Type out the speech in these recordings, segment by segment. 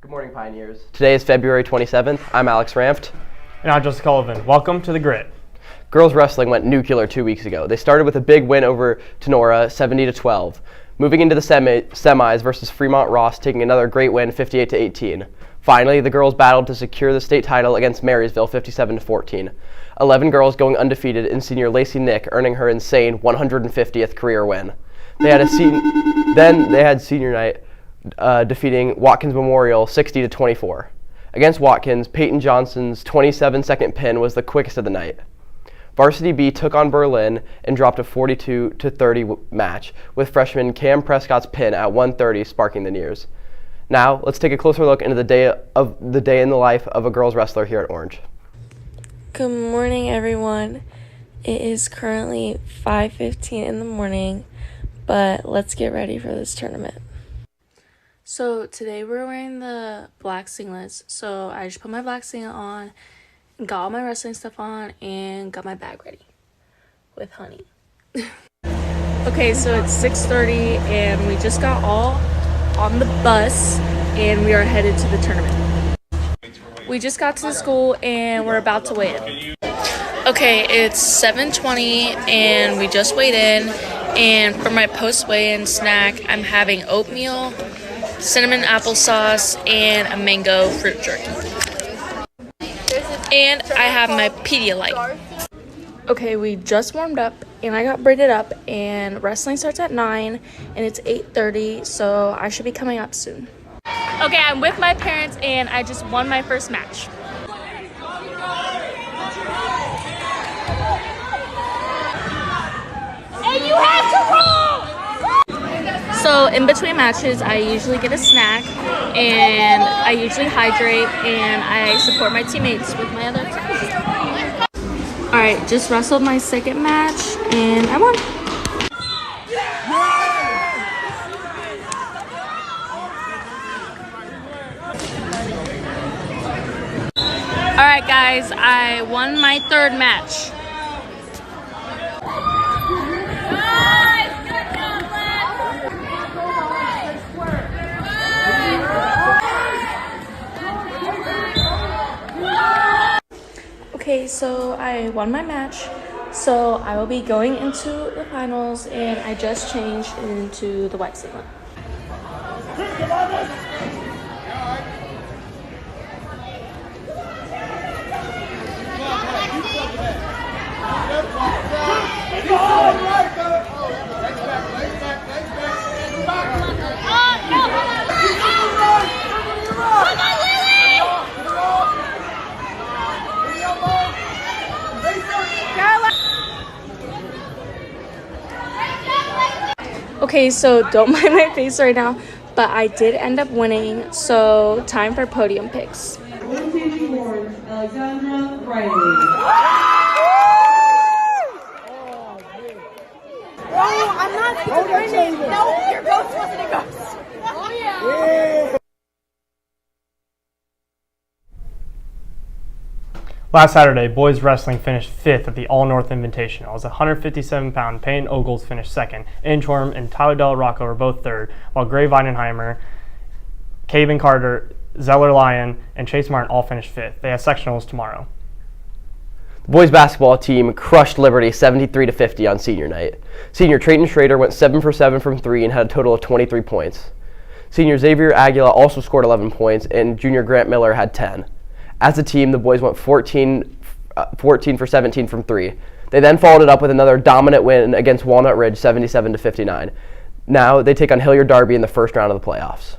Good morning, Pioneers. Today is February 27th. I'm Alex Ramft. And I'm Joseph Cullivan. Welcome to The Grit. Girls wrestling went nuclear 2 weeks ago. They started with a big win over Tenora, 70-12. Moving into the semis versus Fremont Ross, taking another great win, 58-18. Finally, the girls battled to secure the state title against Marysville, 57-14. 11 girls going undefeated, and senior Lacey Nick earning her insane 150th career win. They had senior night, defeating Watkins Memorial 60-24. Against Watkins, Peyton Johnson's 27-second pin was the quickest of the night. Varsity B took on Berlin and dropped a 42-30 match, with freshman Cam Prescott's pin at 1:30 sparking the nears. Now, let's take a closer look into the day in the life of a girls wrestler here at Orange. Good morning, everyone. It is currently 5:15 in the morning, but let's get ready for this tournament. So today we're wearing the black singlets. So I just put my black singlet on, got all my wrestling stuff on, and got my bag ready with honey. Okay, so it's 6:30 and we just got all on the bus and we are headed to the tournament. We just got to the school and we're about to weigh in. Okay, it's 7:20 and we just weighed in, and for my post weigh-in snack I'm having oatmeal, cinnamon applesauce, and a mango fruit jerky. And I have my Pedialyte. Okay, we just warmed up and I got braided up, and wrestling starts at 9 and it's 8:30, so I should be coming up soon. Okay, I'm with my parents and I just won my first match. And you have to roll! So in between matches, I usually get a snack, and I usually hydrate, and I support my teammates with my other teammates. Alright, just wrestled my second match, and I won. Alright guys, I won my third match. Okay, so I won my match, so I will be going into the finals, and I just changed into the white singlet. Okay, so don't mind my face right now, but I did end up winning, so time for podium picks. Alexandra Riley. Oh, I'm not winning. No, your ghost wasn't a ghost. Oh, yeah. Last Saturday, boys wrestling finished 5th at the All-North Invitational, as 157-pound Payne Ogles finished 2nd. Inchworm and Tyler Del Rocco were both 3rd, while Gray Weidenheimer, Caven Carter, Zeller Lyon, and Chase Martin all finished 5th. They have sectionals tomorrow. The boys basketball team crushed Liberty 73-50 on senior night. Senior Trayton Schrader went 7 for 7 from 3 and had a total of 23 points. Senior Xavier Aguila also scored 11 points, and junior Grant Miller had 10. As a team, the boys went 14 for 17 from 3. They then followed it up with another dominant win against Walnut Ridge 77-59. Now they take on Hilliard Darby in the first round of the playoffs.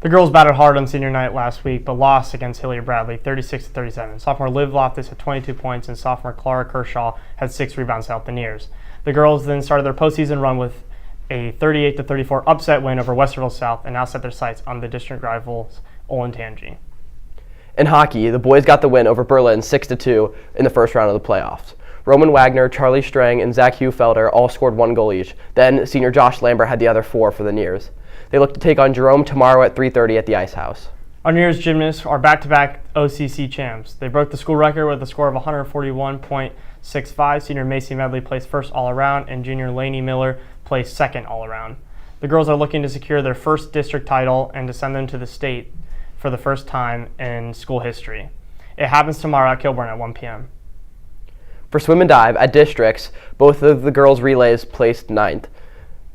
The girls battled hard on senior night last week, but lost against Hilliard Bradley 36-37. Sophomore Liv Loftus had 22 points, and sophomore Clara Kershaw had 6 rebounds to help the Nears. The girls then started their postseason run with a 38-34 upset win over Westerville South, and now set their sights on the district rivals Olentangy. In hockey, the boys got the win over Berlin 6-2 in the first round of the playoffs. Roman Wagner, Charlie Strang, and Zach Hufelder all scored 1 goal each. Then senior Josh Lambert had the other 4 for the Nears. They look to take on Jerome tomorrow at 3:30 at the Ice House. Our Nears gymnasts are back-to-back OCC champs. They broke the school record with a score of 141.65. Senior Macy Medley placed first all-around, and junior Lainey Miller placed second all-around. The girls are looking to secure their first district title and to send them to the state for the first time in school history. It happens tomorrow at Kilburn at 1 p.m. For swim and dive, at districts, both of the girls' relays placed 9th.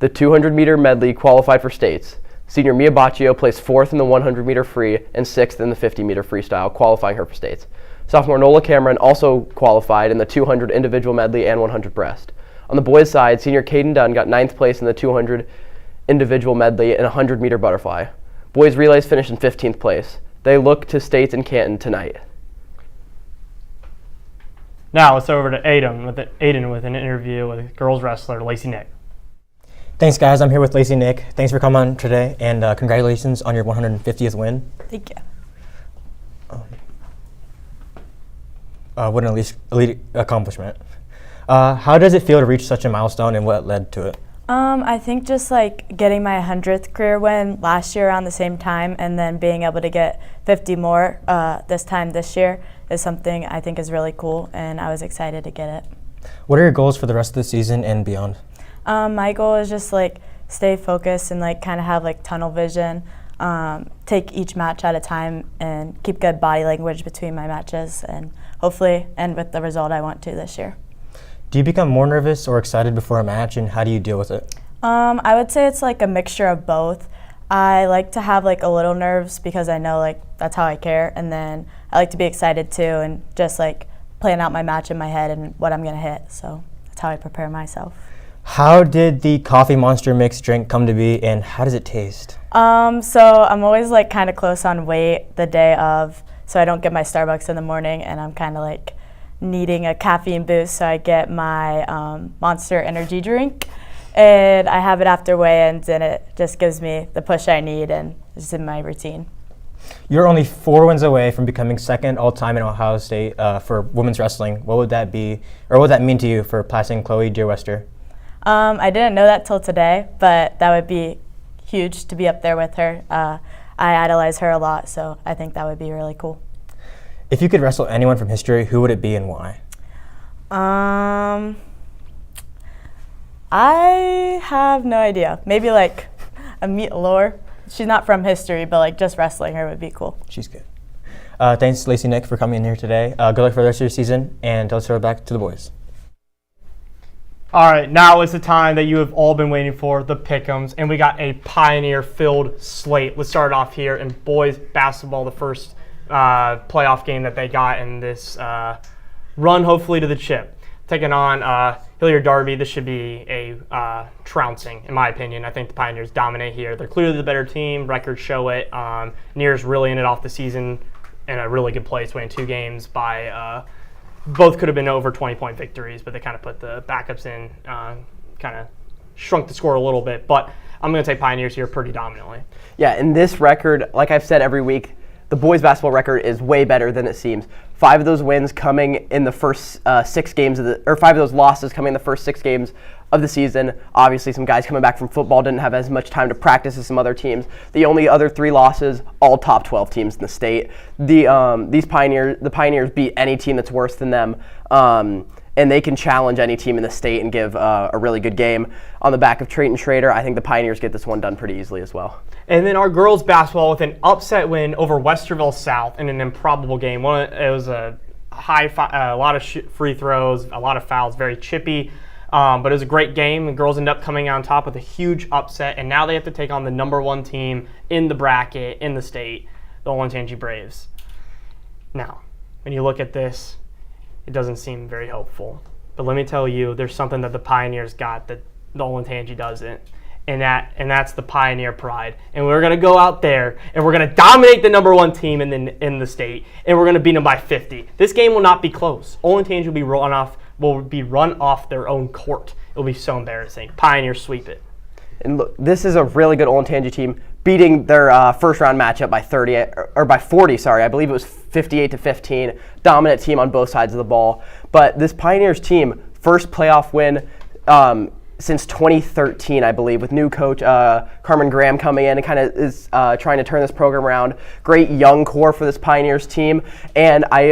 The 200-meter medley qualified for states. Senior Mia Baccio placed 4th in the 100-meter free and 6th in the 50-meter freestyle, qualifying her for states. Sophomore Nola Cameron also qualified in the 200 individual medley and 100 breast. On the boys' side, senior Caden Dunn got 9th place in the 200 individual medley and 100-meter butterfly. Boys' relays finished in 15th place. They look to states in Canton tonight. Now let's over to Aiden with an interview with girls wrestler Lacey Nick. Thanks, guys. I'm here with Lacey Nick. Thanks for coming on today, and congratulations on your 150th win. Thank you. What an elite accomplishment. How does it feel to reach such a milestone, and what led to it? I think just like getting my 100th career win last year around the same time, and then being able to get 50 more this year is something I think is really cool, and I was excited to get it. What are your goals for the rest of the season and beyond? My goal is just like stay focused and like kind of have like tunnel vision, take each match at a time, and keep good body language between my matches, and hopefully end with the result I want to this year. Do you become more nervous or excited before a match, and how do you deal with it? I would say it's like a mixture of both. I like to have like a little nerves because I know like that's how I care, and then I like to be excited too and just like plan out my match in my head and what I'm gonna hit. So that's how I prepare myself. How did the coffee monster mix drink come to be, and how does it taste? So I'm always like kind of close on weight the day of, so I don't get my Starbucks in the morning, and I'm kind of like needing a caffeine boost, so I get my Monster energy drink, and I have it after weigh-ins, and it just gives me the push I need, and it's in my routine. You're only 4 wins away from becoming second all-time in Ohio State for women's wrestling. What would that be, or what would that mean to you for passing Chloe Deerwester? I didn't know that till today, but that would be huge to be up there with her. I idolize her a lot, so I think that would be really cool. If you could wrestle anyone from history, who would it be and why? I have no idea. Maybe like Amit Lore. She's not from history, but like just wrestling her would be cool. She's good. Thanks, Lacey Nick, for coming in here today. Good luck for the rest of your season, and let's throw it back to the boys. All right, now is the time that you have all been waiting for, the pick'ems, and we got a Pioneer-filled slate. Let's start off here in boys basketball, the first playoff game that they got in this run, hopefully, to the chip. Taking on Hilliard Darby. This should be a trouncing, in my opinion. I think the Pioneers dominate here. They're clearly the better team. Records show it. Nears really ended off the season in a really good place, winning 2 games by both could have been over 20-point victories, but they kind of put the backups in, kind of shrunk the score a little bit. But I'm going to take Pioneers here pretty dominantly. Yeah, and this record, like I've said every week, the boys basketball record is way better than it seems. 5 of those wins coming in the first 6 games or 5 of those losses coming in the first 6 games of the season. Obviously, some guys coming back from football didn't have as much time to practice as some other teams. The only other 3 losses, all top 12 teams in the state. The Pioneers beat any team that's worse than them, and they can challenge any team in the state and give a really good game. On the back of Trayton Schrader, I think the Pioneers get this one done pretty easily as well. And then our girls basketball with an upset win over Westerville South in an improbable game. It was a a lot of free throws, a lot of fouls, very chippy. But it was a great game. The girls end up coming on top with a huge upset, and now they have to take on the number 1 team in the bracket in the state, the Olentangy Braves. Now, when you look at this, it doesn't seem very hopeful. But let me tell you, there's something that the Pioneers got that the Olentangy doesn't, and that's the Pioneer pride. And we're going to go out there, and we're going to dominate the number 1 team in the state, and we're going to beat them by 50. This game will not be close. Olentangy will be run off their own court. It'll be so embarrassing. Pioneers sweep it. And look, this is a really good Olentangy team, beating their first round matchup by 40. Sorry, I believe it was 58-15. Dominant team on both sides of the ball. But this Pioneers team, first playoff win since 2013, I believe, with new coach Carmen Graham coming in and kind of is trying to turn this program around. Great young core for this Pioneers team, and I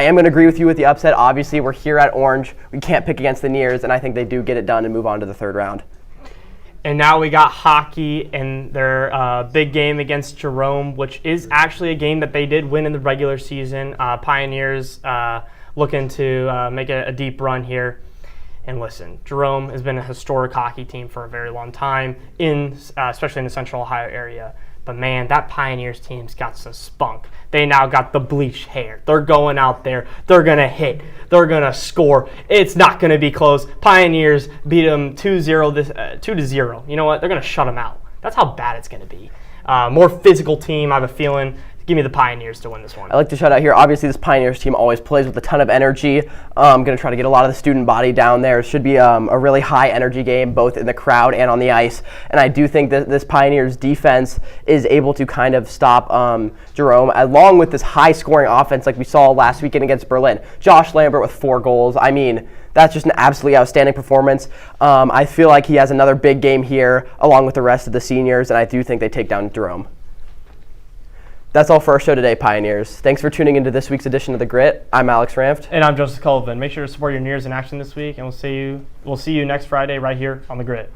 am going to agree with you with the upset. Obviously, we're here at Orange. We can't pick against the Nears, and I think they do get it done and move on to the third round. And now we got hockey and their big game against Jerome, which is actually a game that they did win in the regular season. Pioneers looking to make a deep run here. And listen, Jerome has been a historic hockey team for a very long time, especially in the Central Ohio area. But man, that Pioneers team's got some spunk. They now got the bleached hair. They're going out there. They're going to hit. They're going to score. It's not going to be close. Pioneers beat them 2-0. You know what? They're going to shut them out. That's how bad it's going to be. More physical team, I have a feeling. Give me the Pioneers to win this one. I like to shout out here. Obviously, this Pioneers team always plays with a ton of energy. I'm going to try to get a lot of the student body down there. It should be a really high energy game, both in the crowd and on the ice. And I do think that this Pioneers defense is able to kind of stop Jerome, along with this high scoring offense like we saw last weekend against Berlin. Josh Lambert with 4 goals. I mean, that's just an absolutely outstanding performance. I feel like he has another big game here, along with the rest of the seniors, and I do think they take down Jerome. That's all for our show today, Pioneers. Thanks for tuning into this week's edition of The Grit. I'm Alex Ramft. And I'm Joseph Colvin. Make sure to support your Nears in action this week, and we'll see you next Friday right here on The Grit.